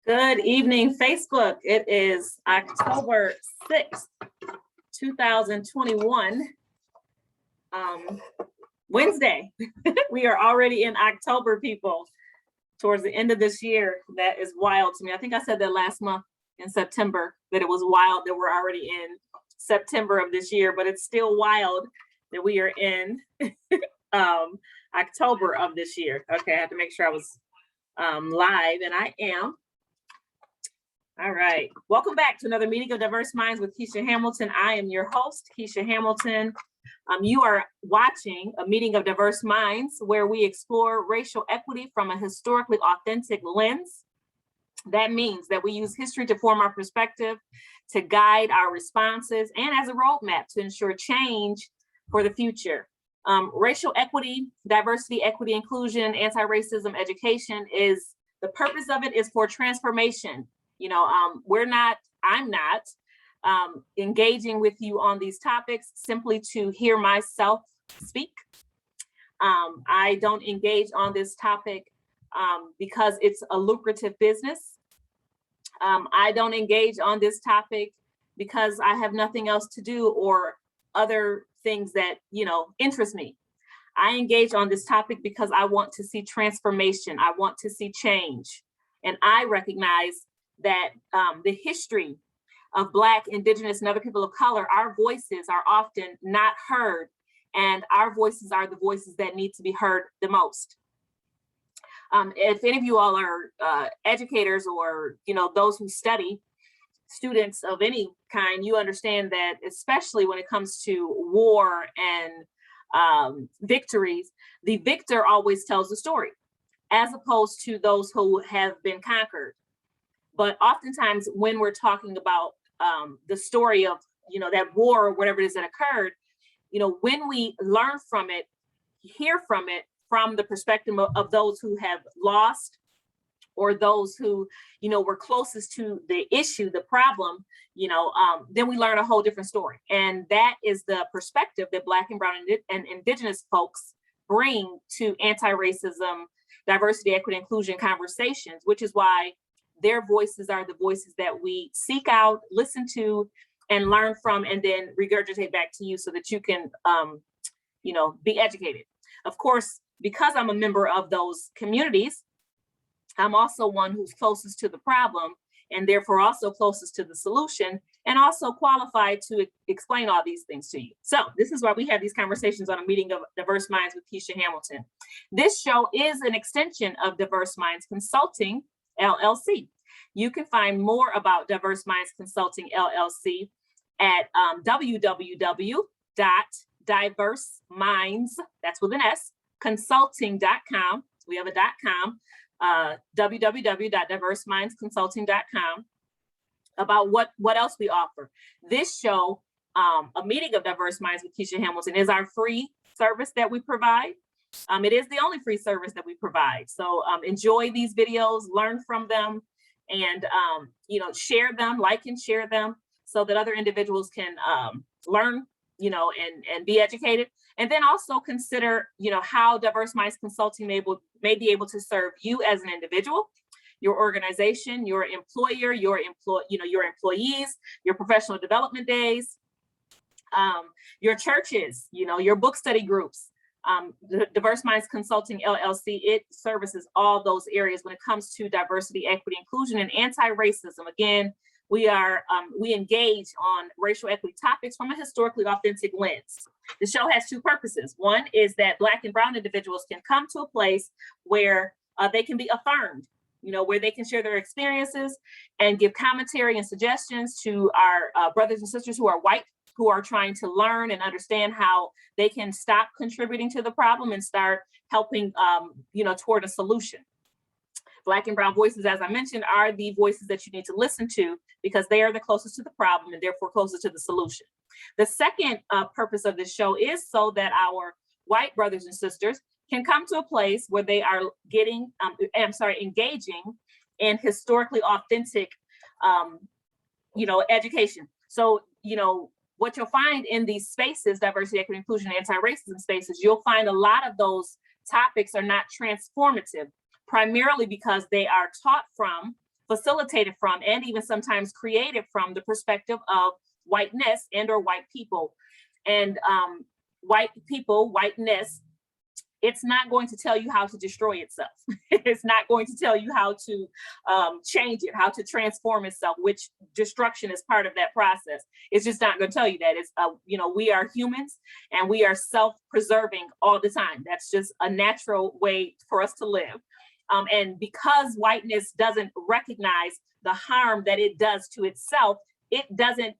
Good evening, Facebook. It is October 6th, 2021, Wednesday. We are already in October, people, towards the end of this year. That is wild to me. I think I said that last month in September, that it was wild that we're already in September of this year, but it's still wild that we are in October of this year. Okay, I had to make sure I was live, and I am. All right. Welcome back to another meeting of Diverse Minds with Keisha Hamilton. I am your host, Keisha Hamilton. You are watching a meeting of Diverse Minds where we explore racial equity from a historically authentic lens. That means that we use history to form our perspective, to guide our responses, and as a roadmap to ensure change for the future. Racial equity, diversity, equity, inclusion, anti-racism education is, the purpose of it is for transformation. You know, I'm not engaging with you on these topics simply to hear myself speak. I don't engage on this topic because it's a lucrative business. I don't engage on this topic because I have nothing else to do or other things that, interest me. I engage on this topic because I want to see transformation. I want to see change. And I recognize that the history of Black, Indigenous, and other people of color, our voices are often not heard, and our voices are the voices that need to be heard the most. If any of you all are educators or those who study, students of any kind, you understand that especially when it comes to war and victories, the victor always tells the story, as opposed to those who have been conquered. But oftentimes when we're talking about the story of, that war or whatever it is that occurred, when we learn from it, hear from it from the perspective of those who have lost or those who, were closest to the issue, the problem, then we learn a whole different story. And that is the perspective that Black and Brown and Indigenous folks bring to anti-racism, diversity, equity, inclusion conversations, which is why their voices are the voices that we seek out, listen to, and learn from, and then regurgitate back to you so that you can, be educated. Of course, because I'm a member of those communities, I'm also one who's closest to the problem and therefore also closest to the solution, and also qualified to explain all these things to you. So this is why we have these conversations on a meeting of Diverse Minds with Keisha Hamilton. This show is an extension of Diverse Minds Consulting, LLC. You can find more about Diverse Minds Consulting, LLC at www.diverseminds, that's with an S, consulting.com. We have a .com, www.diversemindsconsulting.com, about what else we offer. This show, a meeting of Diverse Minds with Keisha Hamilton, is our free service that we provide. It is the only free service that we provide. So enjoy these videos, learn from them, and share them, like and share them so that other individuals can learn, and be educated. And then also consider, how Diverse Minds Consulting may be able to serve you as an individual, your organization, your employer, your employees, your professional development days, your churches, your book study groups. The Diverse Minds Consulting LLC, it services all those areas when it comes to diversity, equity, inclusion, and anti-racism. Again, we engage on racial equity topics from a historically authentic lens. The show has two purposes. One is that Black and Brown individuals can come to a place where they can be affirmed, where they can share their experiences and give commentary and suggestions to our brothers and sisters who are white, who are trying to learn and understand how they can stop contributing to the problem and start helping, toward a solution. Black and Brown voices, as I mentioned, are the voices that you need to listen to because they are the closest to the problem and therefore closest to the solution. The second purpose of this show is so that our white brothers and sisters can come to a place where they are engaging in historically authentic, education. So, what you'll find in these spaces, diversity, equity, inclusion, anti-racism spaces, you'll find a lot of those topics are not transformative, primarily because they are taught from facilitated from, and even sometimes created from, the perspective of whiteness and or white people. And white people, whiteness, it's not going to tell you how to destroy itself. It's not going to tell you how to change it, how to transform itself, which destruction is part of that process. It's just not going to tell you that. It's, we are humans and we are self-preserving all the time. That's just a natural way for us to live. And because whiteness doesn't recognize the harm that it does to itself, it doesn't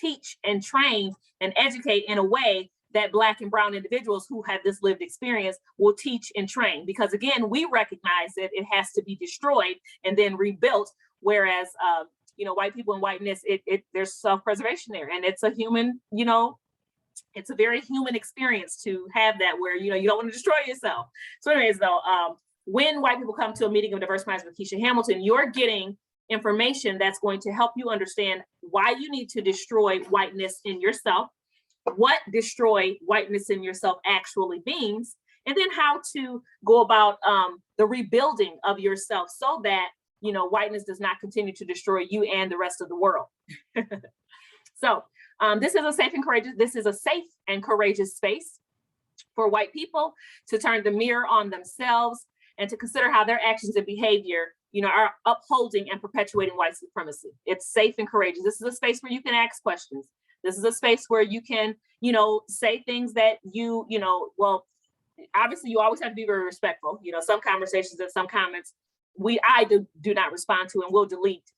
teach and train and educate in a way that Black and brown individuals who have this lived experience will teach and train. Because again, we recognize that it has to be destroyed and then rebuilt. Whereas, white people and whiteness, there's self-preservation there. And it's a human, it's a very human experience to have that where, you don't want to destroy yourself. So anyways, though, when white people come to a meeting of Diverse Minds with Keisha Hamilton, you're getting information that's going to help you understand why you need to destroy whiteness in yourself, what destroy whiteness in yourself actually means, and then how to go about the rebuilding of yourself so that, whiteness does not continue to destroy you and the rest of the world. So this is a safe and courageous space for white people to turn the mirror on themselves and to consider how their actions and behavior, are upholding and perpetuating white supremacy. It's safe and courageous. This is a space where you can ask questions. This is a space where you can, say things that obviously you always have to be very respectful. Some conversations and some comments I do not respond to and will delete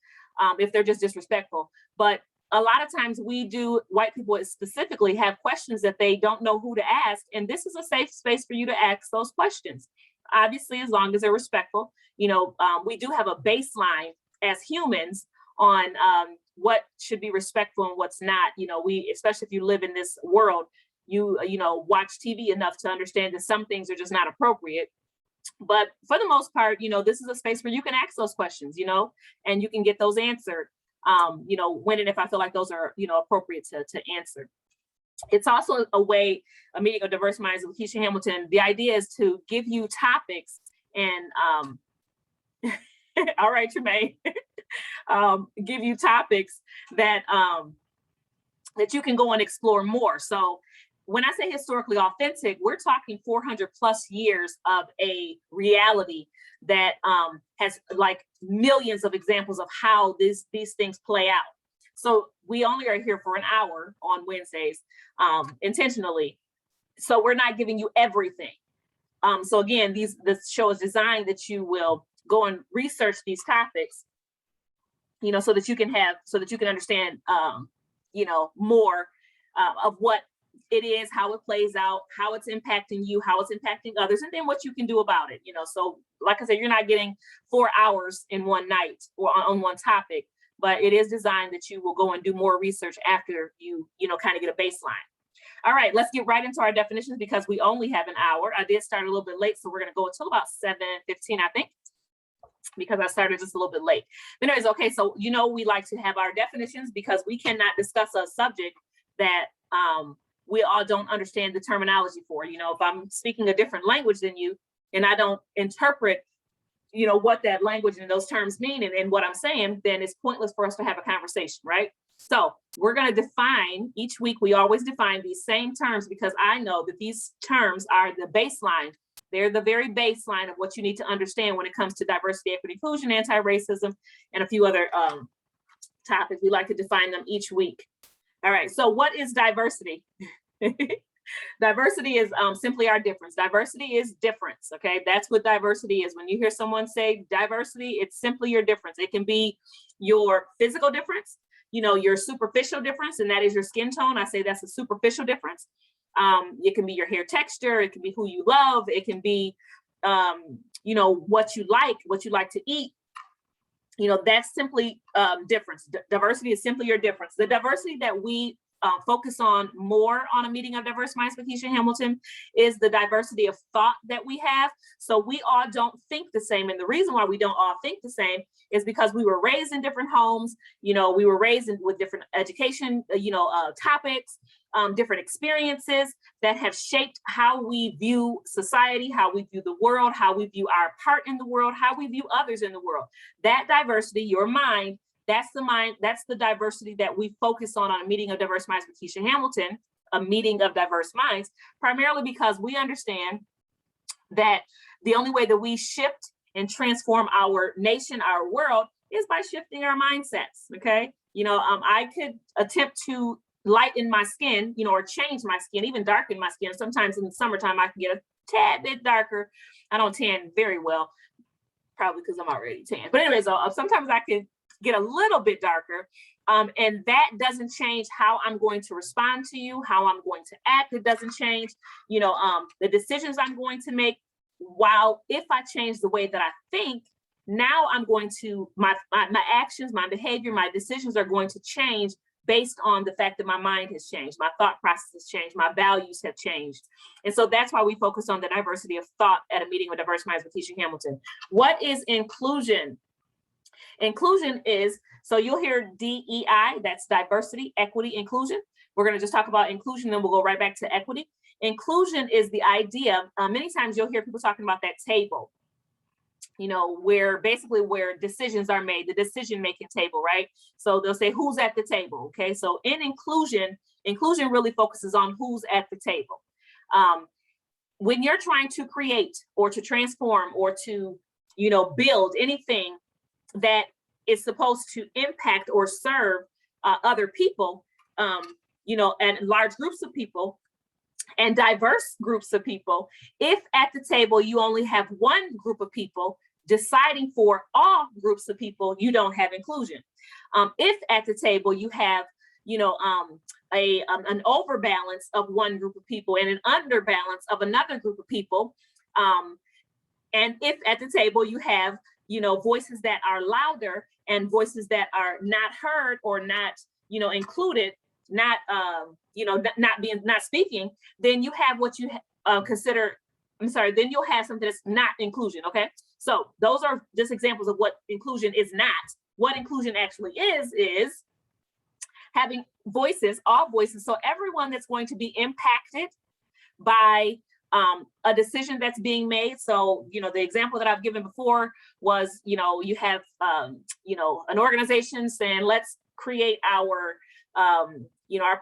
if they're just disrespectful. But a lot of times white people specifically have questions that they don't know who to ask. And this is a safe space for you to ask those questions. Obviously, as long as they're respectful. We do have a baseline as humans on what should be respectful and what's not. Especially if you live in this world, you watch TV enough to understand that some things are just not appropriate. But for the most part, this is a space where you can ask those questions, and you can get those answered, when and if I feel like those are, appropriate to answer. It's also a meeting of Diverse Minds with Keisha Hamilton. The idea is to give you topics and, all right, Tremaine, give you topics that you can go and explore more. So when I say historically authentic, we're talking 400 plus years of a reality that has like millions of examples of how these things play out. So we only are here for an hour on Wednesdays, intentionally. So we're not giving you everything. So again, this show is designed that you will go and research these topics, so that you can understand, more of what it is, how it plays out, how it's impacting you, how it's impacting others, and then what you can do about it. So like I said, you're not getting 4 hours in one night or on one topic, but it is designed that you will go and do more research after you kind of get a baseline. All right, let's get right into our definitions because we only have an hour. I did start a little bit late, so we're going to go until about 7:15, I think, because I started just a little bit late. But anyways, okay, so we like to have our definitions because we cannot discuss a subject that we all don't understand the terminology for. If I'm speaking a different language than you and I don't interpret, what that language and those terms mean and what I'm saying, then it's pointless for us to have a conversation, right? So we're going to define each week. We always define these same terms because I know that these terms are the baseline. They're the very baseline of what you need to understand when it comes to diversity, equity, inclusion, anti-racism, and a few other topics. We like to define them each week. All right, so what is diversity? Diversity is simply our difference. Diversity is difference, okay? That's what diversity is. When you hear someone say diversity, it's simply your difference. It can be your physical difference, your superficial difference, and that is your skin tone. I say that's a superficial difference. It can be your hair texture. It can be who you love. It can be, what you like to eat. That's simply difference. Diversity is simply your difference. The diversity that we focus on more on a meeting of Diverse Minds with Keisha Hamilton is the diversity of thought that we have. So we all don't think the same. And the reason why we don't all think the same is because we were raised in different homes. We were raised with different education, topics. different experiences that have shaped how we view society, how we view the world, how we view our part in the world, how we view others in the world. That diversity, your mind, that's the diversity that we focus on a meeting of diverse minds with Keisha Hamilton, a meeting of diverse minds, primarily because we understand that the only way that we shift and transform our nation, our world, is by shifting our mindsets. Okay, I could attempt to lighten my skin, or change my skin, even darken my skin. Sometimes in the summertime, I can get a tad bit darker. I don't tan very well, probably because I'm already tan. But anyways, sometimes I can get a little bit darker. And that doesn't change how I'm going to respond to you, how I'm going to act. It doesn't change, the decisions I'm going to make. While if I change the way that I think, now I'm going to, my actions, my behavior, my decisions are going to change based on the fact that my mind has changed, my thought process has changed, my values have changed. And so that's why we focus on the diversity of thought at a meeting with diverse minds with Keisha Hamilton. What is inclusion? Inclusion is, so you'll hear DEI, that's diversity, equity, inclusion. We're going to just talk about inclusion, then we'll go right back to equity. Inclusion is the idea, many times you'll hear people talking about that table, where decisions are made, the decision-making table, right? So they'll say, who's at the table, okay? So in inclusion really focuses on who's at the table. When you're trying to create or to transform or to, build anything that is supposed to impact or serve other people, and large groups of people and diverse groups of people, if at the table you only have one group of people deciding for all groups of people, you don't have inclusion. If at the table you have, an overbalance of one group of people and an underbalance of another group of people, and if at the table you have, voices that are louder and voices that are not heard or not, included, not speaking, then you have what you then you'll have something that's not inclusion. Okay, so those are just examples of what inclusion is not. What inclusion actually is having voices, all voices. So everyone that's going to be impacted by a decision that's being made. So, the example that I've given before was, you have, an organization saying, let's create our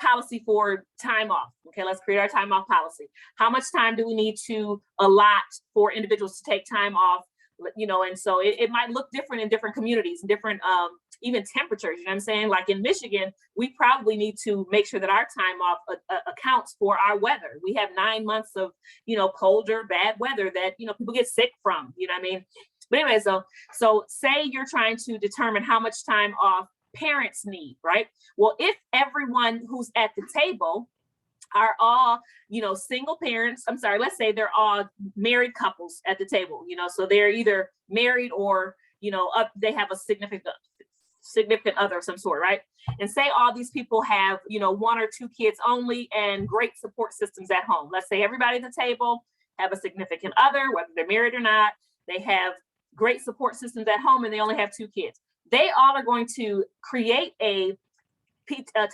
policy for time off. Okay, let's create our time off policy. How much time do we need to allot for individuals to take time off? And so it might look different in different communities, different even temperatures. I'm saying? Like in Michigan, we probably need to make sure that our time off accounts for our weather. We have 9 months of, colder, bad weather that, people get sick from, But anyway, so say you're trying to determine how much time off parents need, right? Well, if everyone who's at the table are all, single parents, let's say they're all married couples at the table, so they're either married or, they have a significant other of some sort, right? And say all these people have, 1 or 2 kids only and great support systems at home. Let's say everybody at the table have a significant other, whether they're married or not, they have great support systems at home and they only have 2 kids. They all are going to create a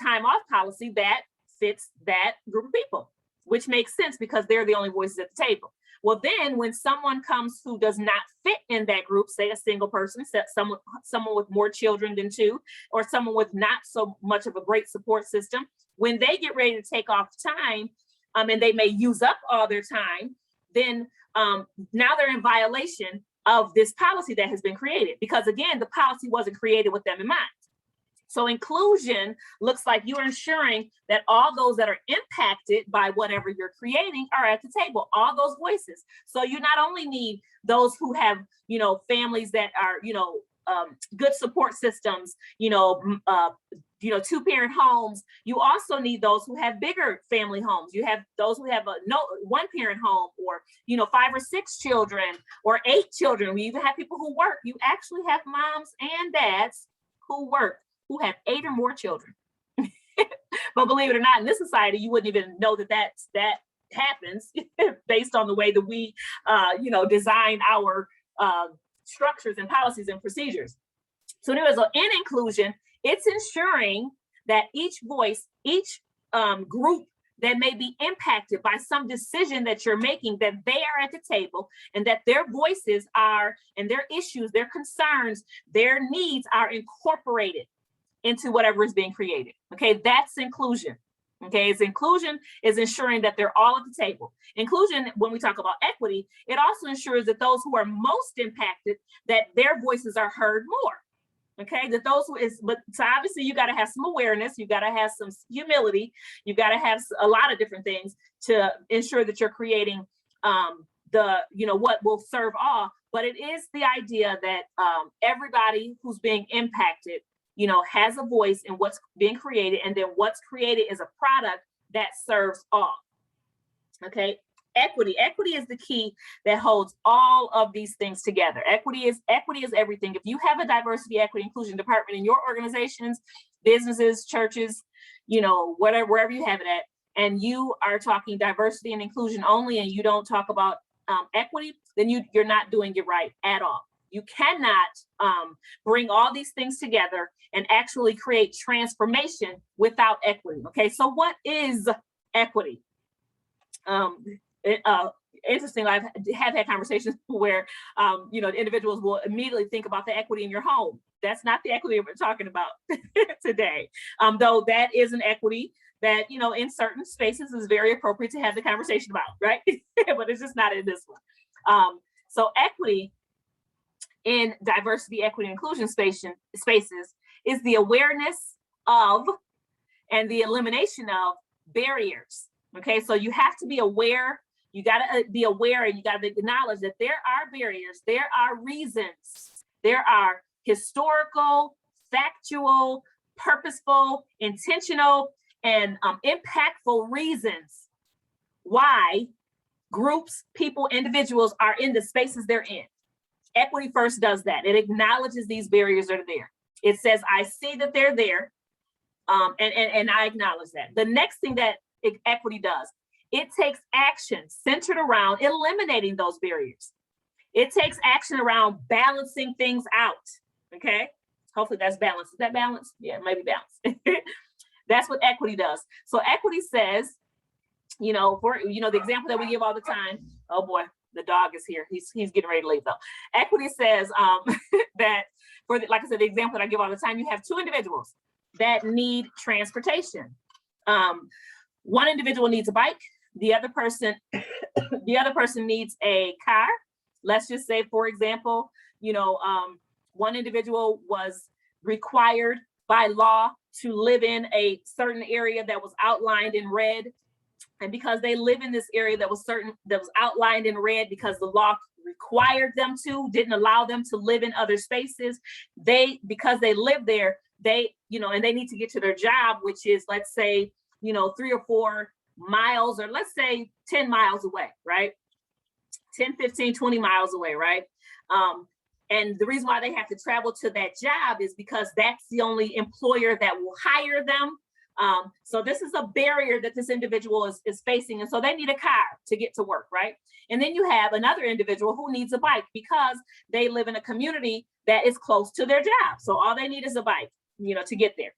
time off policy that fits that group of people, which makes sense because they're the only voices at the table. Well, then when someone comes who does not fit in that group, say a single person, someone with more children than 2, or someone with not so much of a great support system, when they get ready to take off time, and they may use up all their time, then now they're in violation of this policy that has been created, because again, the policy wasn't created with them in mind. So inclusion looks like you're ensuring that all those that are impacted by whatever you're creating are at the table, all those voices. So you not only need those who have, families that are, good support systems, 2-parent homes. You also need those who have bigger family homes. You have those who have a 1-parent home, or 5 or 6 children, or 8 children. We even have people who work. You actually have moms and dads who work, who have 8 or more children. But believe it or not, in this society, you wouldn't even know that happens based on the way that we, design our structures and policies and procedures. So anyway, so in inclusion, it's ensuring that each voice, each group that may be impacted by some decision that you're making, that they are at the table and that their voices are, and their issues, their concerns, their needs are incorporated into whatever is being created. Okay, that's inclusion. Okay, it's inclusion is ensuring that they're all at the table. Inclusion, when we talk about equity, it also ensures that those who are most impacted, that their voices are heard more. Okay, that those who is, but so obviously you got to have some awareness, you got to have some humility, you got to have a lot of different things to ensure that you're creating the, you know, what will serve all. But it is the idea that everybody who's being impacted, you know, has a voice in what's being created, and then what's created is a product that serves all. Okay. Equity is the key that holds all of these things together. Equity is everything. If you have a diversity, equity, inclusion department in your organizations, businesses, churches, you know, whatever, wherever you have it at, and you are talking diversity and inclusion only, and you don't talk about equity, then you're not doing it right at all. You cannot bring all these things together and actually create transformation without equity. Okay, so what is equity? Interesting. I've had conversations where, you know, the individuals will immediately think about the equity in your home. That's not the equity we're talking about today. Though that is an equity that, you know, in certain spaces is very appropriate to have the conversation about, right? But it's just not in this one. So equity in diversity, equity, and inclusion spaces is the awareness of and the elimination of barriers. Okay, so you have to be aware. You got to be aware, and you got to acknowledge that there are barriers, there are reasons, there are historical, factual, purposeful, intentional, and impactful reasons why groups, people, individuals are in the spaces they're in. Equity first does that. It acknowledges these barriers that are there. It says, I see that they're there, and I acknowledge that. The next thing that equity does, it takes action centered around eliminating those barriers. It takes action around balancing things out. Okay, hopefully that's balance. Is that balance? Yeah, maybe balance. That's what equity does. So equity says, you know, for, you know, the example that we give all the time. Oh boy, the dog is here. He's getting ready to leave though. Equity says that for the, like I said, the example that I give all the time, you have two individuals that need transportation. One individual needs a bike. The other person needs a car. Let's just say, for example, you know, one individual was required by law to live in a certain area that was outlined in red. And because they live in this area that was outlined in red, because the law required them to, didn't allow them to live in other spaces, because they live there, you know, and they need to get to their job, which is, let's say, you know, 3 or 4 miles, or let's say 10 miles away, right? 10, 15, 20 miles away, right? And the reason why they have to travel to that job is because that's the only employer that will hire them. So this is a barrier that this individual is facing. And so they need a car to get to work, right? And then you have another individual who needs a bike because they live in a community that is close to their job. So all they need is a bike, you know, to get there.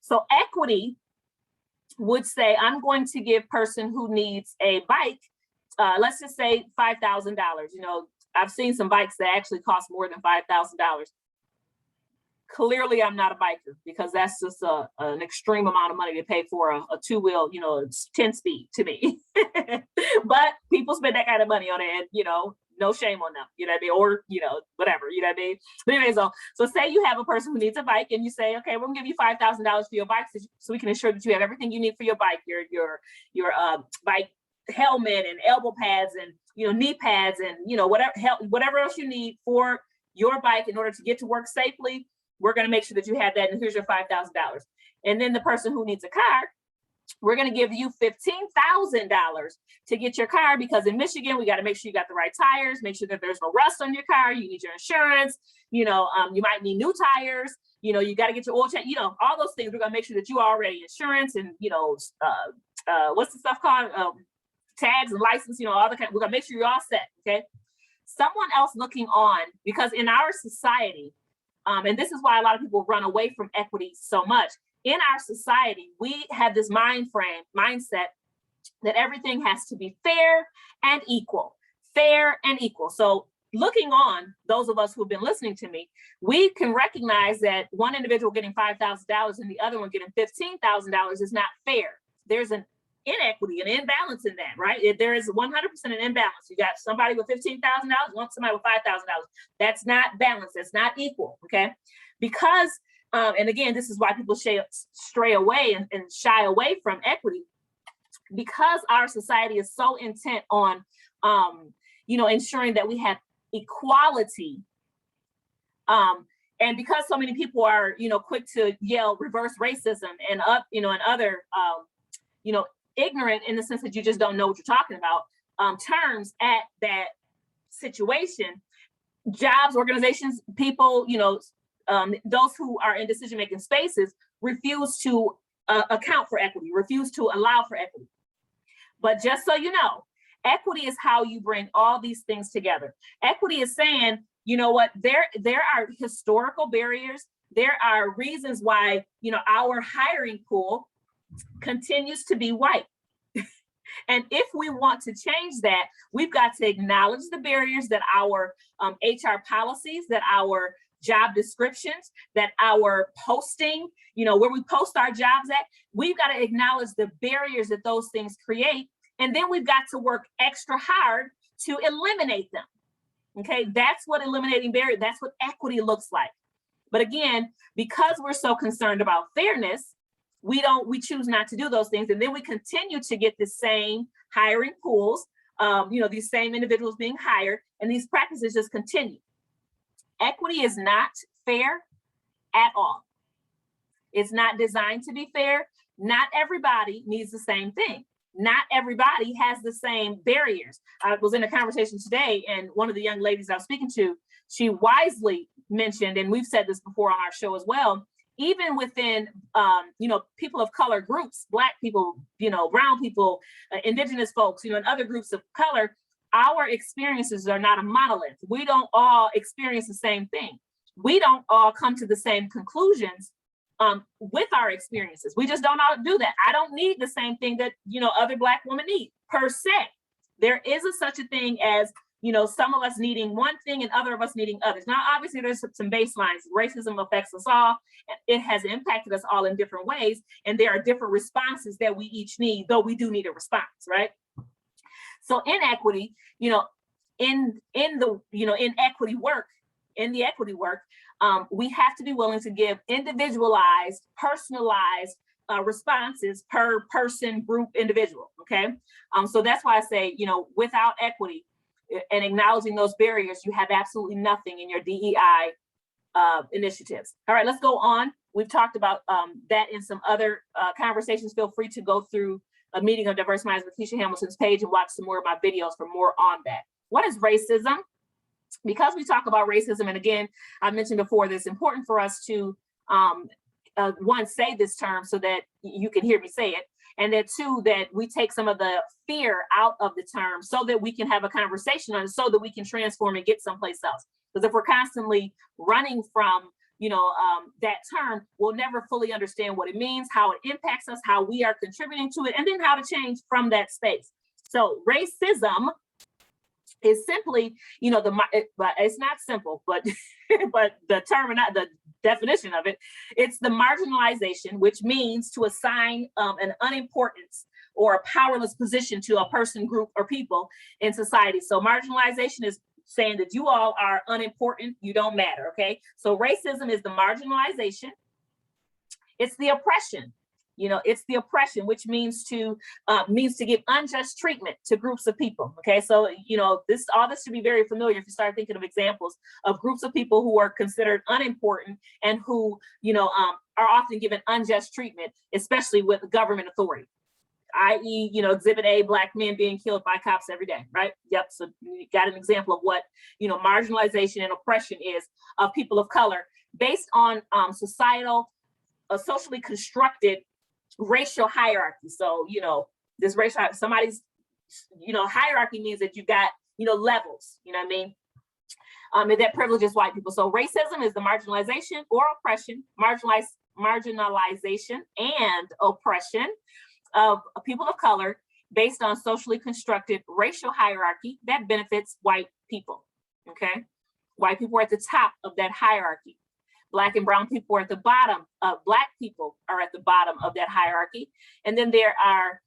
So equity would say, I'm going to give person who needs a bike, let's just say $5,000. You know, I've seen some bikes that actually cost more than $5,000. Clearly, I'm not a biker because that's just an extreme amount of money to pay for a two-wheel, you know, it's 10 speed to me. But people spend that kind of money on it, and, you know, no shame on them, you know what I mean? Or, you know, whatever, you know what I mean? But anyway, so say you have a person who needs a bike and you say, okay, we're gonna give you $5,000 for your bike so we can ensure that you have everything you need for your bike, your bike helmet and elbow pads and, you know, knee pads and, you know, whatever else you need for your bike in order to get to work safely. We're gonna make sure that you have that, and here's your $5,000. And then the person who needs a car, we're going to give you $15,000 to get your car, because in Michigan, we got to make sure you got the right tires, make sure that there's no rust on your car. You need your insurance, you know, you might need new tires, you know, you got to get your oil check, you know, all those things. We're going to make sure that you are already insurance and, you know, what's the stuff called? Tags and license, you know, all the kind. We're going to make sure you're all set. Okay. Someone else looking on, because in our society, and this is why a lot of people run away from equity so much. in our society, we have this mindset that everything has to be fair and equal, So looking on, those of us who've been listening to me, we can recognize that one individual getting $5,000 and the other one getting $15,000 is not fair. There's an inequity, an imbalance in that, right? There is 100% an imbalance. You got somebody with $15,000, want somebody with $5,000. That's not balanced. That's not equal, okay? Because, and again, this is why people stray away and shy away from equity, because our society is so intent on, ensuring that we have equality. And because so many people are, quick to yell reverse racism and other, ignorant in the sense that you just don't know what you're talking about, terms at that situation, jobs, organizations, people, those who are in decision-making spaces refuse to account for equity, refuse to allow for equity. But just so you know, equity is how you bring all these things together. Equity is saying, you know what, there are historical barriers. There are reasons why, our hiring pool continues to be white. And if we want to change that, we've got to acknowledge the barriers that our HR policies, that our job descriptions, that our posting, where we post our jobs at, we've got to acknowledge the barriers that those things create. And then we've got to work extra hard to eliminate them. Okay, that's what eliminating barriers, that's what equity looks like. But again, because we're so concerned about fairness, we choose not to do those things. And then we continue to get the same hiring pools, these same individuals being hired, and these practices just continue. Equity is not fair at all. It's not designed to be fair. Not everybody needs the same thing. Not everybody has the same barriers. I was in a conversation today, and one of the young ladies I was speaking to, she wisely mentioned, and we've said this before on our show as well, even within, people of color groups, Black people, brown people, indigenous folks, and other groups of color, our experiences are not a monolith. We don't all experience the same thing. We don't all come to the same conclusions with our experiences. We just don't all do that. I don't need the same thing that, other Black women need per se. There is such a thing as, some of us needing one thing and other of us needing others. Now, obviously there's some baselines. Racism affects us all. It has impacted us all in different ways. And there are different responses that we each need, though we do need a response, right? So in equity, in the equity work, we have to be willing to give individualized, personalized responses per person, group, individual, okay? So that's why I say, without equity and acknowledging those barriers, you have absolutely nothing in your DEI initiatives. All right, let's go on. We've talked about that in some other conversations. Feel free to go through a meeting of Diverse Minds with Keisha Hamilton's page and watch some more of my videos for more on that. What is racism? Because we talk about racism, and again, I mentioned before that it's important for us to, one, say this term so that you can hear me say it, and then two, that we take some of the fear out of the term so that we can have a conversation on it, so that we can transform and get someplace else. Because if we're constantly running from, that term, we'll never fully understand what it means, how it impacts us, how we are contributing to it, and then how to change from that space. So racism is simply, but it's not simple, but the term, the definition of it, it's the marginalization, which means to assign an unimportance or a powerless position to a person, group, or people in society. So marginalization is saying that you all are unimportant, you don't matter, okay? So racism is the marginalization. It's the oppression. It's the oppression, which means to give unjust treatment to groups of people. Okay, so all this should be very familiar if you start thinking of examples of groups of people who are considered unimportant and who are often given unjust treatment, especially with government authority, i.e., Exhibit A, Black men being killed by cops every day, right? Yep. So you got an example of what marginalization and oppression is of people of color based on socially constructed racial hierarchy. So, this racial, somebody's, hierarchy means that you've got, levels, you know what I mean? And that privileges white people. So racism is the marginalization or oppression, marginalized marginalization and oppression of people of color based on socially constructed racial hierarchy that benefits white people, okay? White people are at the top of that hierarchy. Black and brown people are at the bottom. Black people are at the bottom of that hierarchy. And then there are,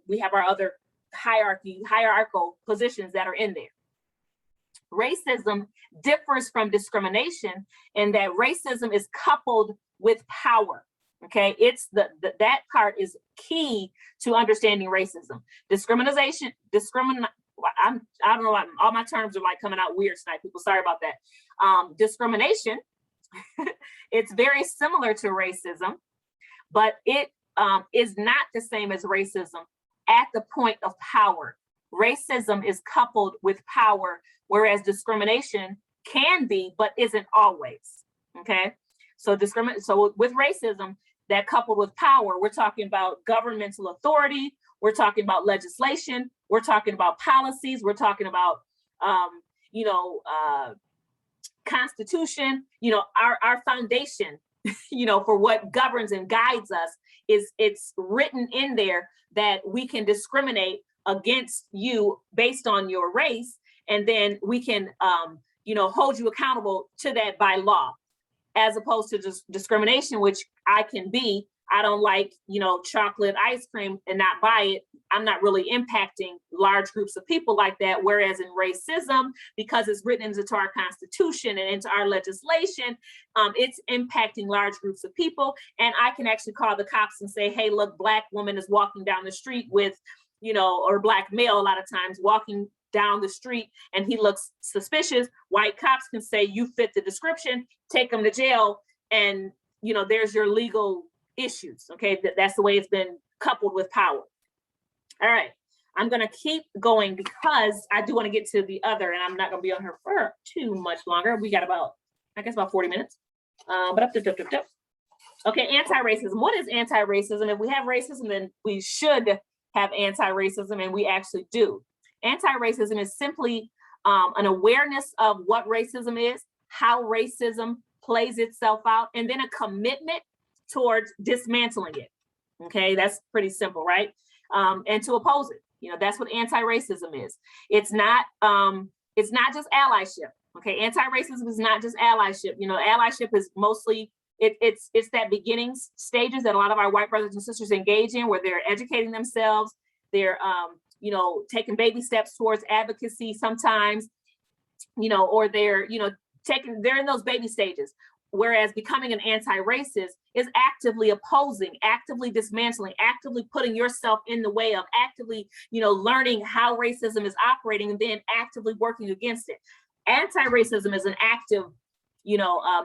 we have our other hierarchical positions that are in there. Racism differs from discrimination in that racism is coupled with power. Okay, it's that part is key to understanding racism. I don't know, all my terms are like coming out weird tonight, people. Sorry about that. Discrimination, it's very similar to racism, but it is not the same as racism at the point of power. Racism is coupled with power, whereas discrimination can be, but isn't always. Okay, so with racism, that coupled with power, we're talking about governmental authority, we're talking about legislation, we're talking about policies, we're talking about constitution, our foundation, for what governs and guides us it's written in there that we can discriminate against you based on your race, and then we can hold you accountable to that by law, as opposed to just discrimination, which I don't like, chocolate ice cream and not buy it. I'm not really impacting large groups of people like that. Whereas in racism, because it's written into our Constitution and into our legislation, it's impacting large groups of people. And I can actually call the cops and say, hey, look, Black woman is walking down the street with, or Black male a lot of times walking down the street and he looks suspicious. White cops can say, you fit the description, take him to jail, and there's your legal issues. Okay, that's the way it's been coupled with power. All right, I'm gonna keep going because I do want to get to the other, and I'm not gonna be on here for too much longer. We got about 40 minutes. Okay, anti-racism. What is anti-racism? If we have racism, then we should have anti-racism, and we actually do. Anti-racism is simply an awareness of what racism is, how racism plays itself out, and then a commitment towards dismantling it. Okay, that's pretty simple, right? And to oppose it. That's what anti-racism is. It's not just allyship. Okay, anti-racism is not just allyship. Allyship is mostly it's that beginning stages that a lot of our white brothers and sisters engage in, where they're educating themselves, they're taking baby steps towards advocacy sometimes, or they're in those baby stages. Whereas becoming an anti-racist is actively opposing, actively dismantling, actively putting yourself in the way of, actively, learning how racism is operating and then actively working against it. Anti-racism is an active,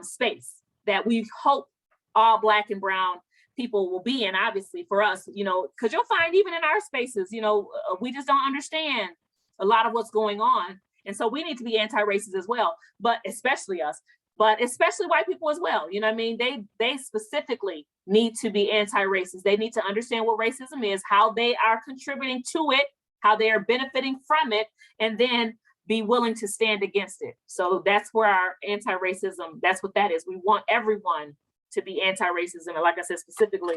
space that we hope all Black and brown people will be in, obviously, for us, because you'll find even in our spaces, we just don't understand a lot of what's going on. And so we need to be anti-racist as well, but especially us. But especially white people as well. They specifically need to be anti-racist. They need to understand what racism is, how they are contributing to it, how they are benefiting from it, and then be willing to stand against it. So that's where our anti-racism, that's what that is. We want everyone to be anti-racism. And like I said, specifically,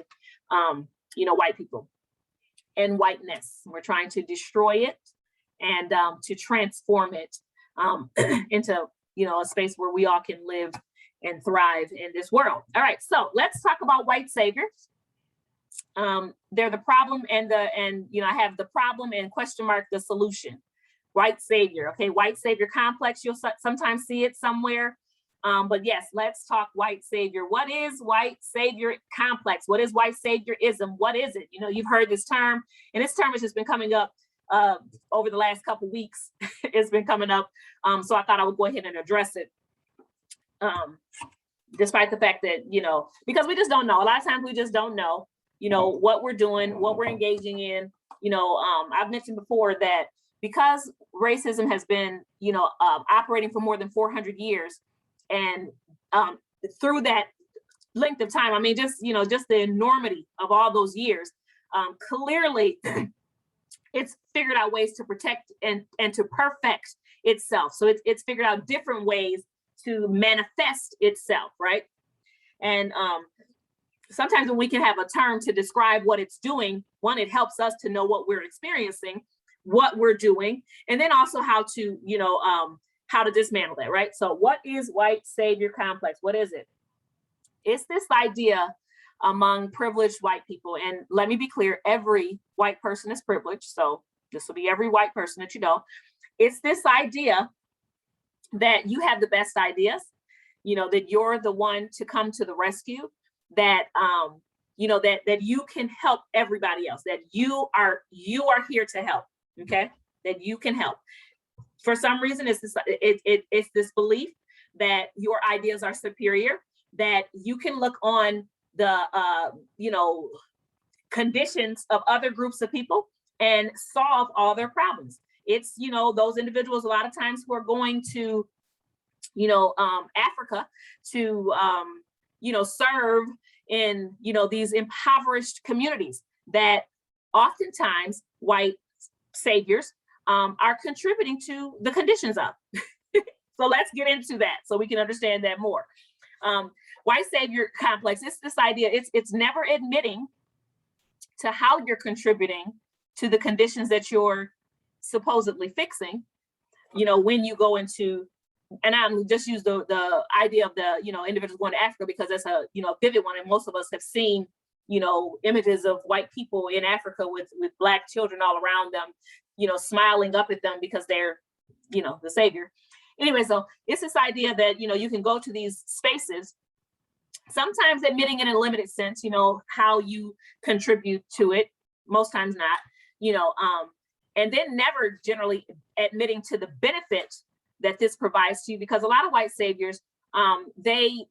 white people and whiteness. We're trying to destroy it and to transform it into a space where we all can live and thrive in this world. All right, so let's talk about white saviors. They're the problem and I have the problem and question mark the solution. White savior, okay, white savior complex. You'll sometimes see it somewhere. But yes, let's talk white savior. What is white savior complex? What is white saviorism? What is it? You've heard this term, and this term has just been coming up over the last couple weeks. It's been coming up. So I thought I would go ahead and address it. Despite the fact that, because we just don't know. A lot of times we just don't know, what we're doing, what we're engaging in. I've mentioned before that because racism has been, operating for more than 400 years. And through that length of time, just the enormity of all those years, clearly, it's figured out ways to protect and to perfect itself. So it's figured out different ways to manifest itself, right? And sometimes when we can have a term to describe what it's doing, one, it helps us to know what we're experiencing, what we're doing, and then also how to, how to dismantle that, right? So what is white savior complex? What is it? It's this idea among privileged white people. And let me be clear, every white person is privileged. So this will be every white person that you know. It's this idea that you have the best ideas, that you're the one to come to the rescue, that that you can help everybody else, that you are here to help, okay? That you can help. For some reason, it's this belief that your ideas are superior, that you can look on the conditions of other groups of people and solve all their problems. It's those individuals a lot of times who are going to Africa to serve in these impoverished communities that oftentimes white saviors are contributing to the conditions of. So let's get into that so we can understand that more. White savior complex, it's this idea, it's never admitting to how you're contributing to the conditions that you're supposedly fixing, when you go into, and I'm just use the idea of the, individuals going to Africa because that's a, vivid one. And most of us have seen, images of white people in Africa with Black children all around them, smiling up at them because they're, the savior. Anyway, so it's this idea that, you can go to these spaces, sometimes admitting in a limited sense, how you contribute to it, most times not, and then never generally admitting to the benefit that this provides to you, because a lot of white saviors, they,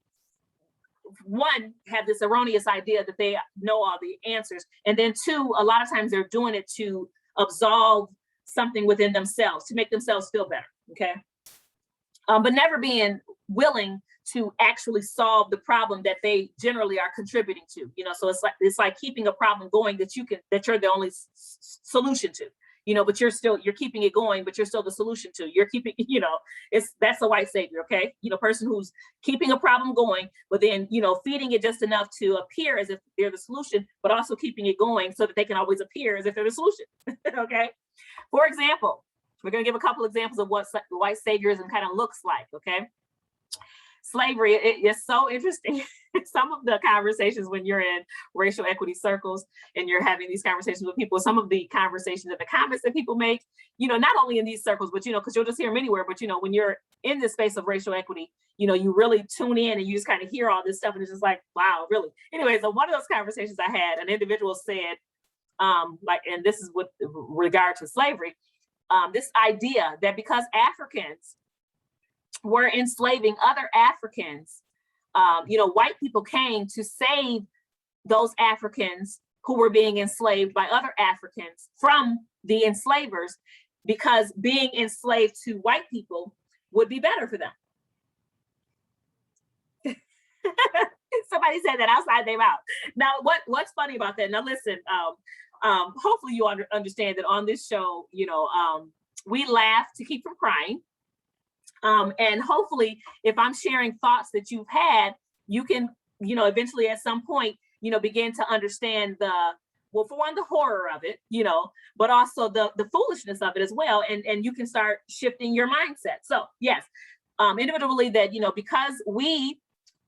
one, have this erroneous idea that they know all the answers. And then two, a lot of times they're doing it to absolve something within themselves, to make themselves feel better, okay? But never being willing to actually solve the problem that they generally are contributing to, so it's like keeping a problem going that you're the only solution to, but you're keeping it going, but you're still the solution to, you're keeping, that's a white savior, okay? Person who's keeping a problem going, but then, feeding it just enough to appear as if they're the solution, but also keeping it going so that they can always appear as if they're the solution, okay? For example, we're gonna give a couple examples of what white saviorism kind of looks like, okay? Slavery, it's so interesting. Some of the conversations when you're in racial equity circles and you're having these conversations with people, some of the conversations and the comments that people make, not only in these circles, but, because you'll just hear them anywhere, but, when you're in this space of racial equity, you really tune in and you just kind of hear all this stuff and it's just like, wow, really? Anyway, so one of those conversations I had, an individual said, and this is with regard to slavery, this idea that because Africans were enslaving other Africans, white people came to save those Africans who were being enslaved by other Africans from the enslavers, because being enslaved to white people would be better for them. Somebody said that outside their mouth. Now, what's funny about that? Now, listen, hopefully you understand that on this show, we laugh to keep from crying. And hopefully, if I'm sharing thoughts that you've had, you can, eventually at some point, begin to understand for one, the horror of it, but also the foolishness of it as well. And you can start shifting your mindset. So yes, individually that, because we,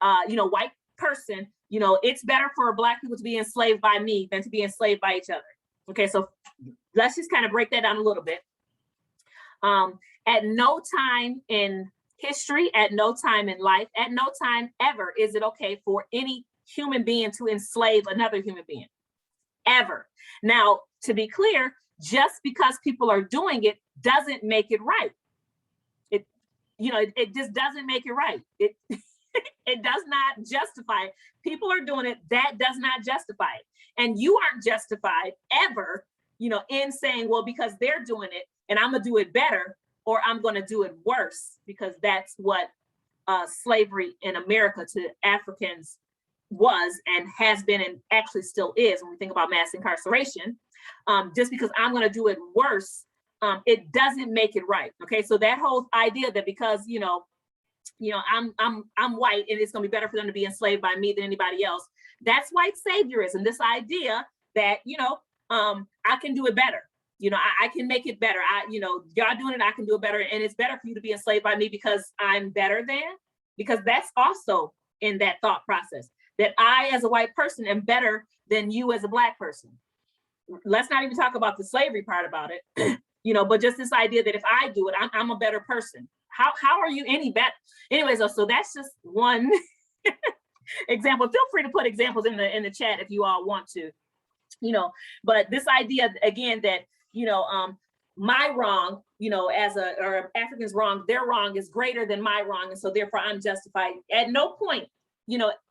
white person, it's better for Black people to be enslaved by me than to be enslaved by each other. Okay, so let's just kind of break that down a little bit. At no time in history, at no time in life, at no time ever is it okay for any human being to enslave another human being, ever. Now, to be clear, just because people are doing it doesn't make it right. It just doesn't make it right. It does not justify it. People are doing it, that does not justify it. And you aren't justified ever, in saying, well, because they're doing it and I'm gonna do it better, or I'm going to do it worse, because that's what slavery in America to Africans was and has been and actually still is when we think about mass incarceration. Just because I'm going to do it worse, it doesn't make it right. Okay, so that whole idea that because, I'm white and it's going to be better for them to be enslaved by me than anybody else. That's white saviorism. This idea that, I can do it better. I can make it better. Y'all doing it, I can do it better. And it's better for you to be enslaved by me because I'm better than, because that's also in that thought process, that I, as a white person, am better than you as a Black person. Let's not even talk about the slavery part about it, but just this idea that if I do it, I'm a better person. How are you any better? Anyways, so that's just one example. Feel free to put examples in the chat if you all want to, but this idea again that, my wrong, or Africans wrong, their wrong is greater than my wrong. And so therefore I'm justified at no point,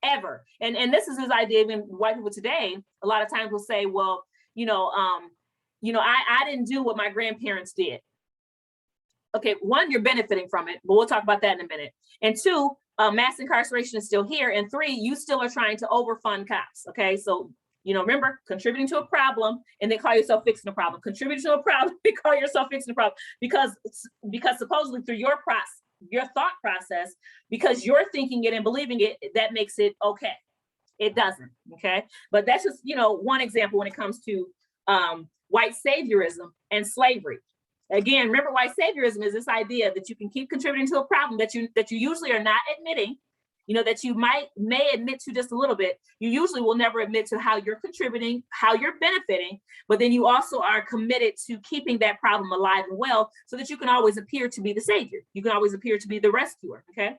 ever. And this is his idea. Even white people today, a lot of times will say, well, I didn't do what my grandparents did. Okay, one, you're benefiting from it, but we'll talk about that in a minute. And two, mass incarceration is still here. And three, you still are trying to overfund cops. Okay, so remember, contributing to a problem and then call yourself fixing the problem. Contributing to a problem and call yourself fixing the problem. Because supposedly through your thought process, because you're thinking it and believing it, that makes it okay. It doesn't. Okay, but that's just one example when it comes to white saviorism and slavery. Again, remember, white saviorism is this idea that you can keep contributing to a problem that you usually are not admitting, that you may admit to just a little bit. You usually will never admit to how you're contributing, how you're benefiting, but then you also are committed to keeping that problem alive and well so that you can always appear to be the savior. You can always appear to be the rescuer, okay?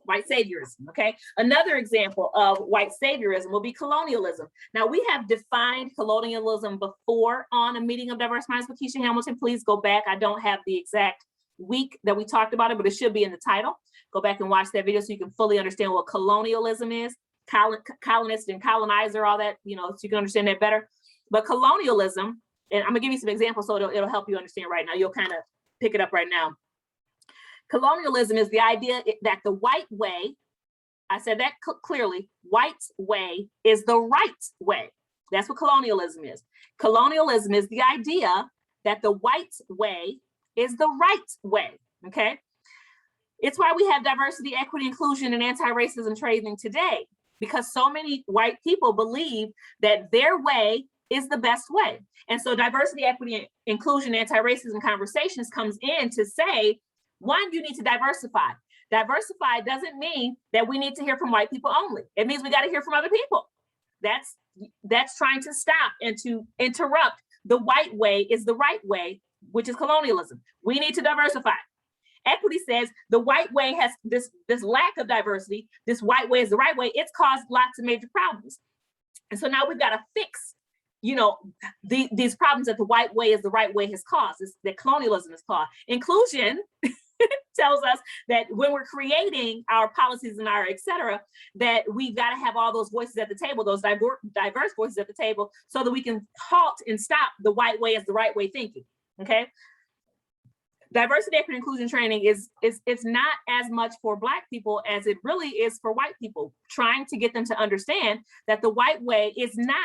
White saviorism, okay? Another example of white saviorism will be colonialism. Now, we have defined colonialism before on a meeting of diverse minds with Keisha Hamilton. Please go back. I don't have the exact week that we talked about it, but it should be in the title. Go back and watch that video so you can fully understand what colonialism is, colonist and colonizer, all that, so you can understand that better. But colonialism, and I'm gonna give you some examples so it'll help you understand right now. You'll kind of pick it up right now. Colonialism is the idea that the white way, I said that clearly, white way is the right way. That's what colonialism is. Colonialism is the idea that the white way is the right way, okay? It's why we have diversity, equity, inclusion, and anti-racism training today, because so many white people believe that their way is the best way. And so diversity, equity, inclusion, anti-racism conversations comes in to say, one, you need to diversify. Diversify doesn't mean that we need to hear from white people only. It means we got to hear from other people. That's trying to stop and to interrupt the white way is the right way, which is colonialism. We need to diversify. Equity says the white way has this lack of diversity. This white way is the right way. It's caused lots of major problems. And so now we've got to fix, these problems that the white way is the right way has caused, that colonialism has caused. Inclusion tells us that when we're creating our policies and our et cetera, that we've got to have all those voices at the table, those diverse voices at the table, so that we can halt and stop the white way as the right way thinking, okay? Diversity, equity, inclusion training is not as much for Black people as it really is for white people, trying to get them to understand that the white way is not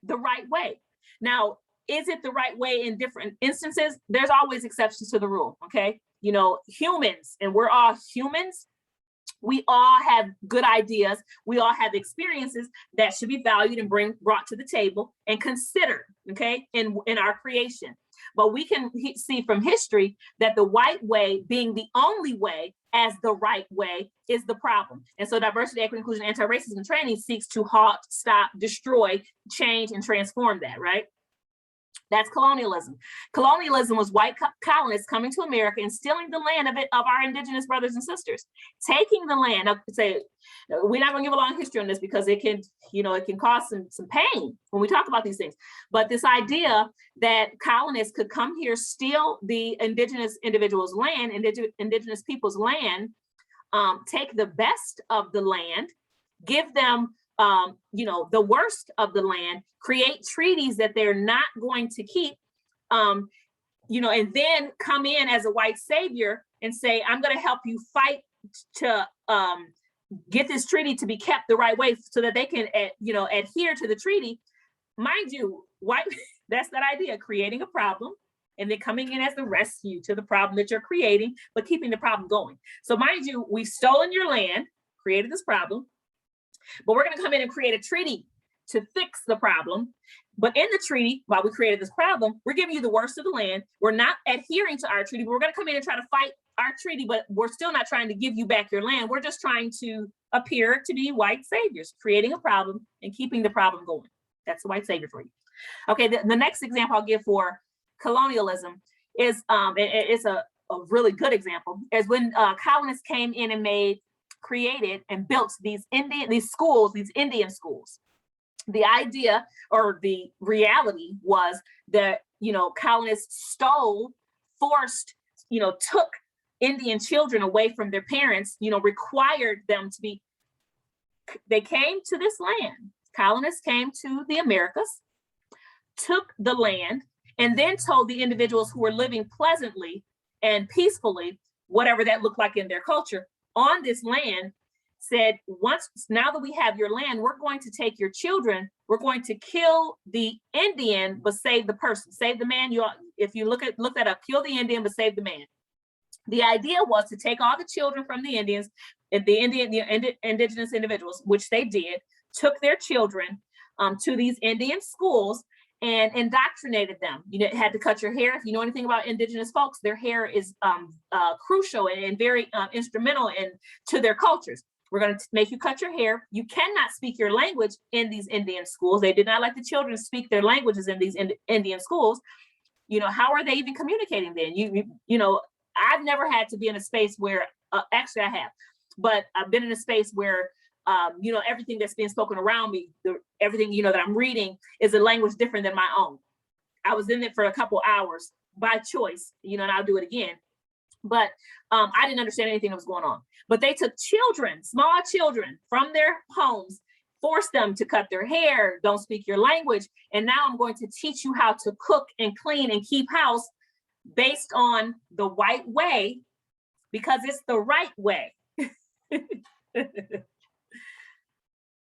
the right way. Now, is it the right way in different instances? There's always exceptions to the rule, okay? Humans, and we're all humans, we all have good ideas, we all have experiences that should be valued and brought to the table and considered, okay, in our creation. But we can see from history that the white way being the only way as the right way is the problem. And so diversity, equity, inclusion, anti-racism training seeks to halt, stop, destroy, change, and transform that, right? That's colonialism. Colonialism was white colonists coming to America and stealing the land of our indigenous brothers and sisters, taking the land. We're not going to give a long history on this because it can cause some pain when we talk about these things. But this idea that colonists could come here, steal the indigenous individuals' land, indigenous people's land, take the best of the land, give them the worst of the land, create treaties that they're not going to keep, and then come in as a white savior and say, I'm going to help you fight to get this treaty to be kept the right way so that they can, adhere to the treaty. Mind you, that's that idea, creating a problem, and then coming in as the rescue to the problem that you're creating, but keeping the problem going. So mind you, we've stolen your land, created this problem, but we're going to come in and create a treaty to fix the problem. But in the treaty, while we created this problem, we're giving you the worst of the land. We're not adhering to our treaty, but we're going to come in and try to fight our treaty, but we're still not trying to give you back your land. We're just trying to appear to be white saviors, creating a problem and keeping the problem going. That's the white savior for you. Okay, the next example I'll give for colonialism is, it's a really good example, is when colonists came in and created and built these Indian schools. The idea or the reality was that, colonists forced, took Indian children away from their parents, required them to be, they came to this land. Colonists came to the Americas, took the land, and then told the individuals who were living pleasantly and peacefully, whatever that looked like in their culture, on this land, said, now that we have your land, we're going to take your children, we're going to kill the Indian, but save the person, save the man. If you look that up, kill the Indian, but save the man. The idea was to take all the children from the Indians, the indigenous individuals, which they did, took their children to these Indian schools and indoctrinated them. You had to cut your hair. If you know anything about indigenous folks, their hair is crucial and very instrumental to their cultures. We're going to make you cut your hair. You cannot speak your language in these Indian schools. They did not let the children speak their languages in these Indian schools. How are they even communicating then? I've never had to be in a space where, actually I have, but I've been in a space where, everything that's being spoken around me, everything, that I'm reading is a language different than my own. I was in it for a couple hours by choice, and I'll do it again. But I didn't understand anything that was going on. But they took children, small children from their homes, forced them to cut their hair, don't speak your language. And now I'm going to teach you how to cook and clean and keep house based on the white way, because it's the right way.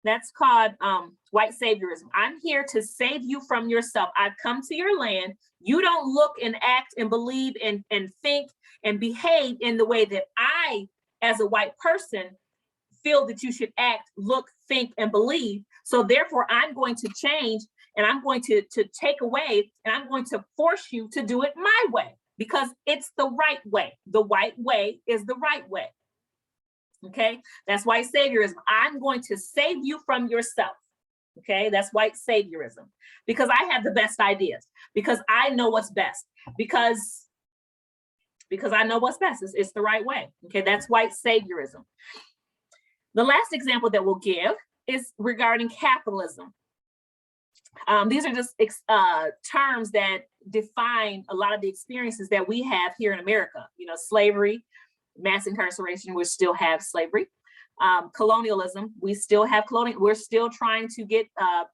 That's called white saviorism. I'm here to save you from yourself. I've come to your land. You don't look and act and believe and think and behave in the way that I, as a white person, feel that you should act, look, think, and believe. So therefore, I'm going to change, and I'm going to take away, and I'm going to force you to do it my way, because it's the right way. The white way is the right way. Okay, that's white saviorism. I'm going to save you from yourself. Okay, that's white saviorism, because I have the best ideas, because I know what's best, because I know what's best. It's the right way. Okay, that's white saviorism. The last example that we'll give is regarding capitalism. These are just terms that define a lot of the experiences that we have here in America. Slavery, mass incarceration, we still have slavery. Colonialism, we still have we're still trying to get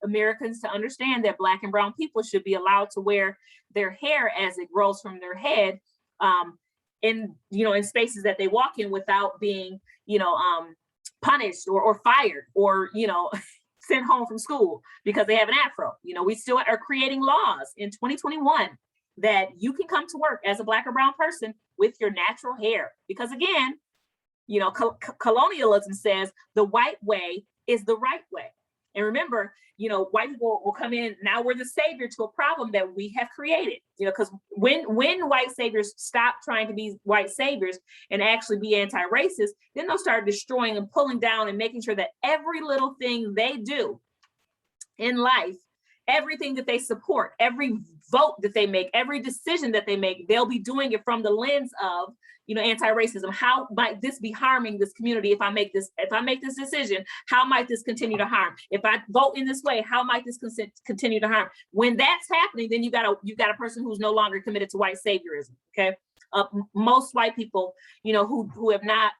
Americans to understand that Black and brown people should be allowed to wear their hair as it grows from their head in spaces that they walk in without being punished or fired or sent home from school because they have an afro. We still are creating laws in 2021 that you can come to work as a Black or brown person with your natural hair, because again, colonialism says the white way is the right way. And remember, white people will come in, now we're the savior to a problem that we have created, because when white saviors stop trying to be white saviors and actually be anti-racist, then they'll start destroying and pulling down and making sure that every little thing they do in life, everything that they support, every vote that they make, every decision that they make, they'll be doing it from the lens of, anti-racism. How might this be harming this community if I make this decision? How might this continue to harm? If I vote in this way, how might this continue to harm? When that's happening, then you got a person who's no longer committed to white saviorism. Okay, most white people, who have not,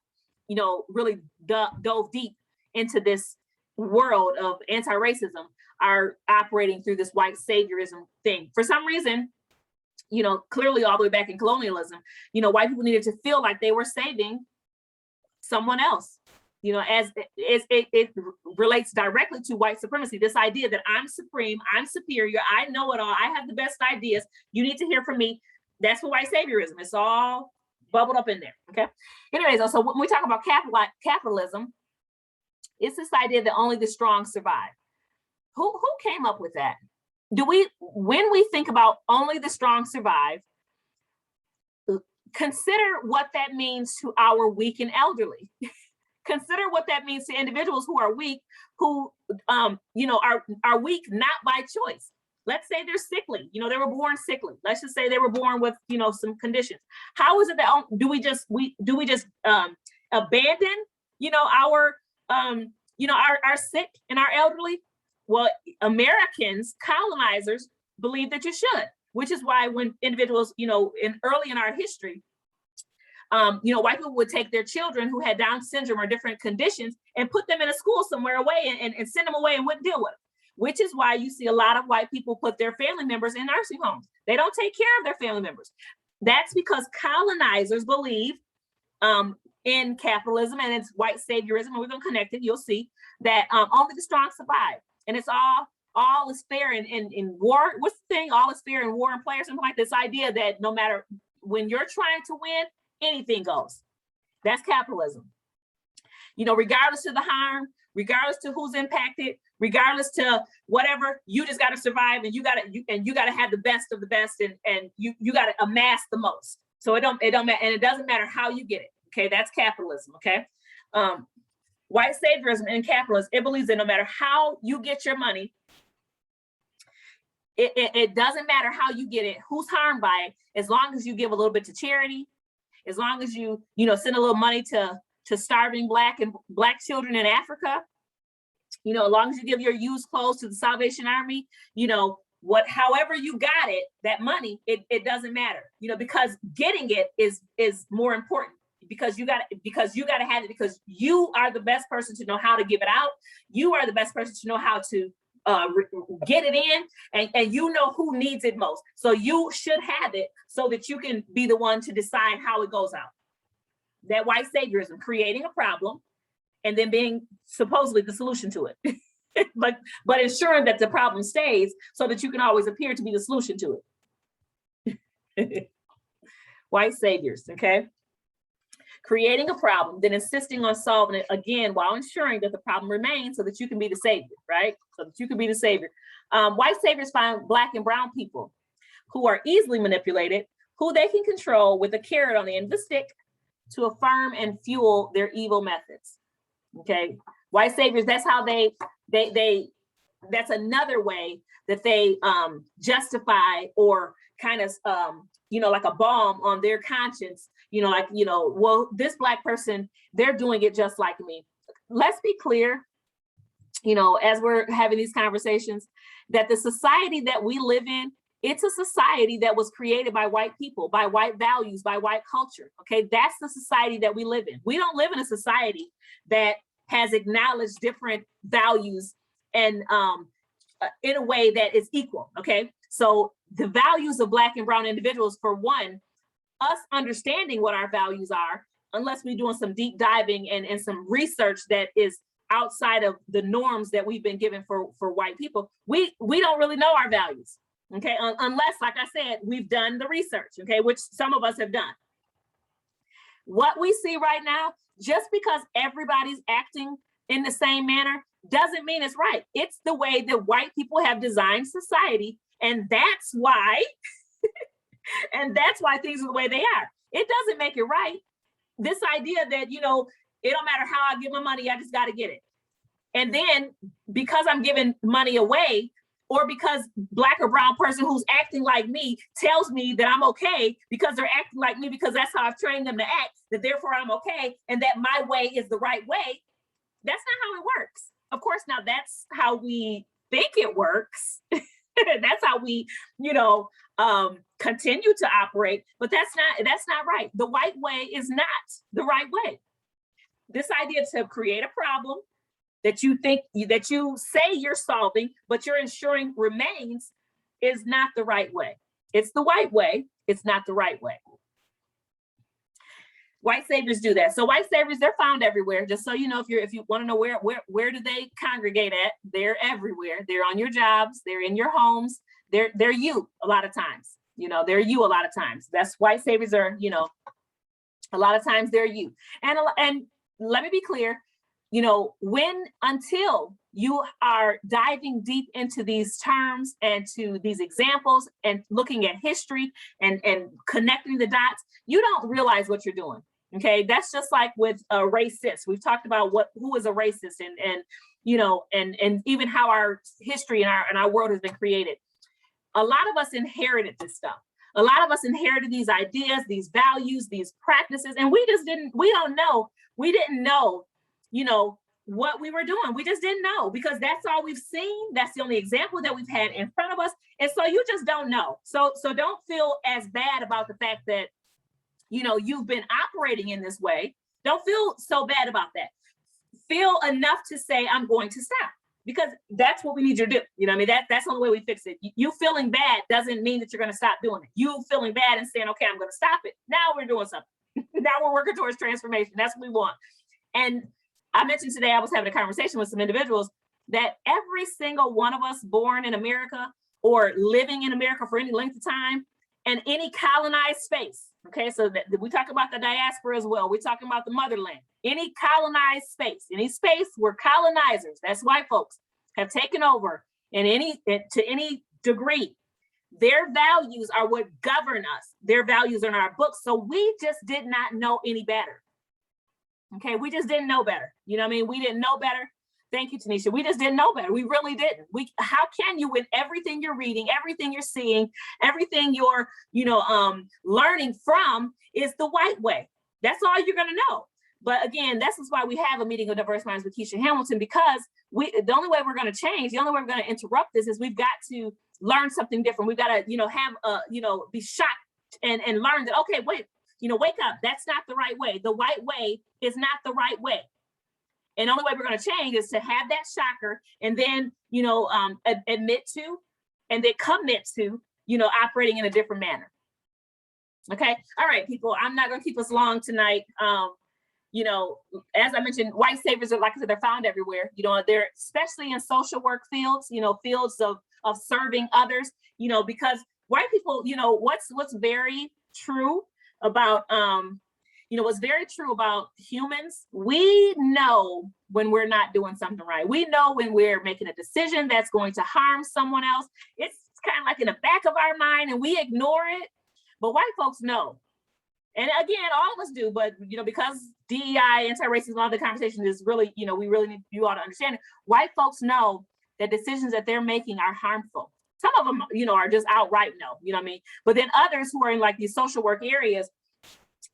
really dove deep into this world of anti-racism are operating through this white saviorism thing. For some reason, clearly all the way back in colonialism, white people needed to feel like they were saving someone else, as it relates directly to white supremacy, this idea that I'm supreme, I'm superior, I know it all, I have the best ideas, you need to hear from me. That's what white saviorism. It's all bubbled up in there. Okay. Anyways, so when we talk about capitalism, it's this idea that only the strong survive. Who came up with that? When we think about only the strong survive, consider what that means to our weak and elderly. Consider what that means to individuals who are weak, who are weak not by choice. Let's say they're sickly. They were born sickly. Let's just say they were born with some conditions. How is it that do we just abandon our sick and our elderly? Well, Americans, colonizers, believe that you should, which is why when individuals, early in our history, white people would take their children who had Down syndrome or different conditions and put them in a school somewhere away and send them away and wouldn't deal with them, which is why you see a lot of white people put their family members in nursing homes. They don't take care of their family members. That's because colonizers believe in capitalism and it's white saviorism, and we're going to connect it. You'll see that only the strong survive. And it's all is fair in war. What's the thing? All is fair in war and play, or something like this idea that no matter when you're trying to win, anything goes. That's capitalism. Regardless of the harm, regardless to who's impacted, regardless to whatever, you just got to survive, and you got to have the best of the best, and you got to amass the most. So it don't matter, and it doesn't matter how you get it. Okay, that's capitalism. Okay. White saviorism and capitalism, it believes that no matter how you get your money, it doesn't matter how you get it, who's harmed by it, as long as you give a little bit to charity, as long as you send a little money to starving black children in Africa, as long as you give your used clothes to the Salvation Army, however you got it, that money, it doesn't matter, because getting it is more important. Because you got to have it, because you are the best person to know how to give it out. You are the best person to know how to get it in, and you know who needs it most. So you should have it so that you can be the one to decide how it goes out. That white saviorism, creating a problem and then being supposedly the solution to it, but ensuring that the problem stays so that you can always appear to be the solution to it. White saviors, okay? Creating a problem, then insisting on solving it again while ensuring that the problem remains so that you can be the savior, right? So that you can be the savior. White saviors find black and brown people who are easily manipulated, who they can control with a carrot on the end of the stick to affirm and fuel their evil methods. Okay, white saviors, that's how they that's another way that they justify or kind of like a balm on their conscience, well, this black person, they're doing it just like me. Let's be clear, as we're having these conversations, that the society that we live in, it's a society that was created by white people, by white values, by white culture. Okay, that's the society that we live in. We don't live in a society that has acknowledged different values and in a way that is equal. Okay, so the values of black and brown individuals, for one, us understanding what our values are, unless we're doing some deep diving and some research that is outside of the norms that we've been given for white people, we don't really know our values. Okay, unless, like I said, we've done the research, okay, which some of us have done. What we see right now, just because everybody's acting in the same manner doesn't mean it's right. It's the way that white people have designed society, and that's why things are the way they are. It doesn't make it right. This idea that, it don't matter how I give my money, I just got to get it. And then because I'm giving money away, or because black or brown person who's acting like me tells me that I'm okay because they're acting like me, because that's how I've trained them to act, that therefore I'm okay, and that my way is the right way. That's not how it works. Of course, now that's how we think it works. That's how we, continue to operate, but that's not right. The white way is not the right way. This idea to create a problem that you say you're solving, but you're ensuring remains, is not the right way. It's the white way. It's not the right way. White saviors do that. So white saviors, they're found everywhere. Just so you know, if you want to know where do they congregate at, they're everywhere. They're on your jobs. They're in your homes. They're you a lot of times. You know, they're you a lot of times. That's white saviors are, you know, a lot of times they're you. And let me be clear, you know, until you are diving deep into these terms and to these examples and looking at history and connecting the dots, you don't realize what you're doing. Okay, that's just like with a racist. We've talked about who is a racist and you know, and even how our history and our world has been created. A lot of us inherited this stuff. A lot of us inherited these ideas, these values, these practices, and we didn't know, you know, what we were doing. We just didn't know, because that's all we've seen. That's the only example that we've had in front of us. And so you just don't know. So don't feel as bad about the fact that, you know, you've been operating in this way. Don't feel so bad about that. Feel enough to say, I'm going to stop, because that's what we need you to do. You know what I mean? That's the only way we fix it. You feeling bad doesn't mean that you're going to stop doing it. You feeling bad and saying, okay, I'm going to stop it. Now we're doing something. Now we're working towards transformation. That's what we want. And I mentioned today, I was having a conversation with some individuals that every single one of us born in America or living in America for any length of time and any colonized space. Okay, so we talk about the diaspora as well. We're talking about the motherland. Any colonized space, any space where colonizers, that's white folks, have taken over to any degree, their values are what govern us. Their values are in our books. So we just did not know any better. Okay, we just didn't know better. You know what I mean? We didn't know better. Thank you, Tanisha. We just didn't know better. We really didn't. How can you, with everything you're reading, everything you're seeing, everything you're, you know, learning from is the white way. That's all you're going to know. But again, this is why we have a meeting of diverse minds with Keisha Hamilton, because the only way we're going to change, the only way we're going to interrupt this is we've got to learn something different. We've got to, you know, be shocked and learn that, okay, wait, you know, wake up. That's not the right way. The white way is not the right way. And the only way we're going to change is to have that shocker and then, you know, admit to and then commit to, you know, operating in a different manner. Okay. All right, people, I'm not going to keep us long tonight. You know, as I mentioned, white saviors are, like I said, they're found everywhere. You know, they're especially in social work fields, you know, fields of serving others, you know, because white people, you know, what's very true about, you know, what's very true about humans, we know when we're not doing something right. We know when we're making a decision that's going to harm someone else. It's kind of like in the back of our mind and we ignore it, but white folks know. And again, all of us do, but, you know, because DEI, anti-racism, all the conversation is really, you know, we really need you all to understand it. White folks know that decisions that they're making are harmful. Some of them, you know, are just outright no, you know what I mean? But then others who are in like these social work areas,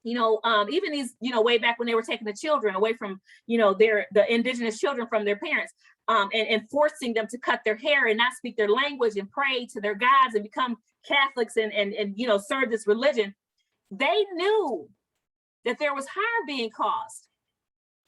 you know, even these, you know, way back when they were taking the children away from, you know, the indigenous children from their parents, and forcing them to cut their hair and not speak their language and pray to their gods and become Catholics and you know, serve this religion. They knew that there was harm being caused.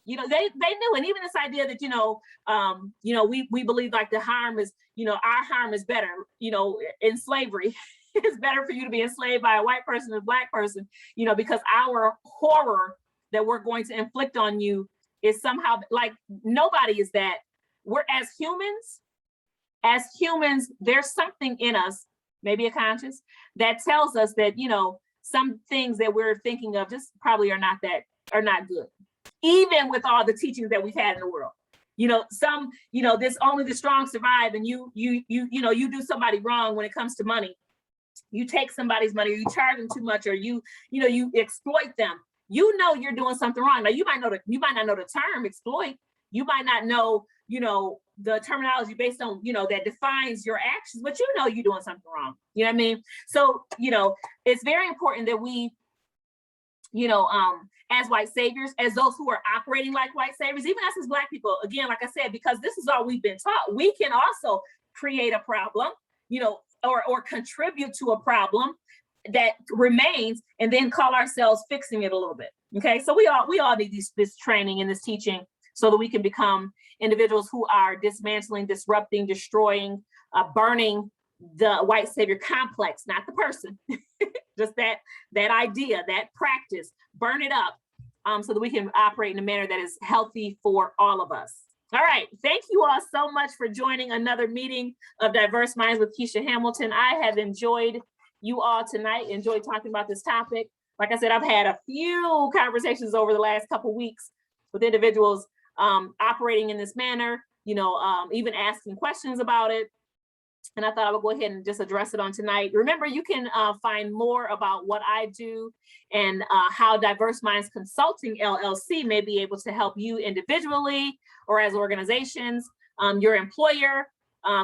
You know, they knew, and even this idea that, you know, we believe like the harm is, you know, our harm is better, you know, in slavery. It's better for you to be enslaved by a white person than a black person, you know, because our horror that we're going to inflict on you is somehow like nobody is that. We're as humans, there's something in us, maybe a conscience, that tells us that, you know, some things that we're thinking of just probably are not good, even with all the teachings that we've had in the world. You know, some, you know, this only the strong survive, and you know, you do somebody wrong when it comes to money. You take somebody's money, or you charge them too much, or you exploit them. You know you're doing something wrong. Now you might not know the term exploit. You might not know, you know, the terminology based on, you know, that defines your actions, but you know you're doing something wrong. You know what I mean? So, you know, it's very important that we, you know, as white saviors, as those who are operating like white saviors, even us as black people, again, like I said, because this is all we've been taught, we can also create a problem, you know, or contribute to a problem that remains, and then call ourselves fixing it a little bit. Okay, so we all need this training and this teaching so that we can become individuals who are dismantling, disrupting, destroying, burning the white savior complex, not the person, just that idea, that practice, burn it up, so that we can operate in a manner that is healthy for all of us. All right, thank you all so much for joining another meeting of Diverse Minds with Keisha Hamilton. I have enjoyed, you all tonight. Enjoyed talking about this topic. Like I said, I've had a few conversations over the last couple of weeks with individuals operating in this manner, even asking questions about it. And I thought I would go ahead and just address it on tonight. Remember, you can find more about what I do and how Diverse Minds Consulting LLC may be able to help you individually or as organizations, your employer,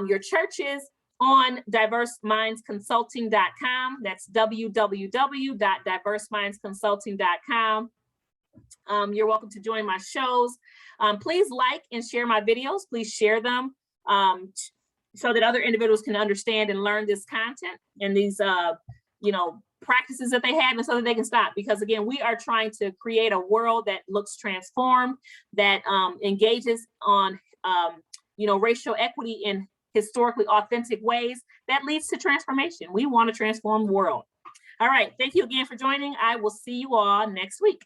your churches, on diversemindsconsulting.com. That's www.diversemindsconsulting.com. You're welcome to join my shows. Please like and share my videos. Please share them so that other individuals can understand and learn this content and these, practices that they have, and so that they can stop. Because again, we are trying to create a world that looks transformed, that engages on, racial equity in historically authentic ways that leads to transformation. We want a transformed world. All right. Thank you again for joining. I will see you all next week.